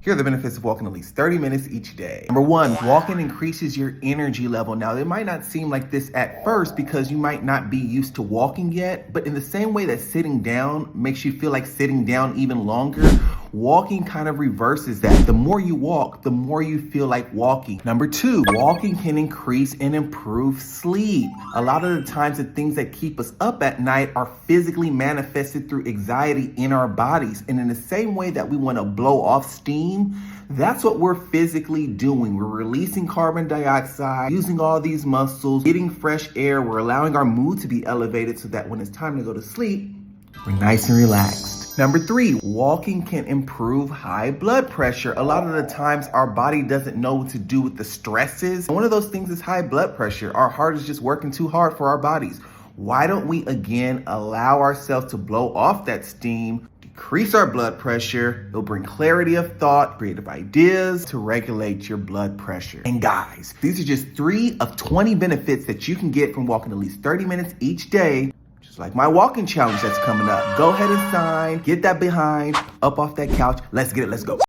Here are the benefits of walking at least 30 minutes each day. Number one, walking increases your energy level. Now, it might not seem like this at first because you might not be used to walking yet, but in the same way that sitting down makes you feel like sitting down even longer, walking kind of reverses that. The more you walk, the more you feel like walking. Number two, walking can increase and improve sleep. A lot of the times the things that keep us up at night are physically manifested through anxiety in our bodies. And in the same way that we want to blow off steam, that's what we're physically doing. We're releasing carbon dioxide, using all these muscles, getting fresh air. We're allowing our mood to be elevated so that when it's time to go to sleep, we're nice and relaxed. Number three, walking can improve high blood pressure. A lot of the times our body doesn't know what to do with the stresses. One of those things is high blood pressure. Our heart is just working too hard for our bodies. Why don't we again allow ourselves to blow off that steam, decrease our blood pressure? It'll bring clarity of thought, creative ideas to regulate your blood pressure. And guys, these are just 3 of 20 benefits that you can get from walking at least 30 minutes each day. Just like my walking challenge that's coming up. Go ahead and sign, get that behind up off that couch. Let's get it, let's go.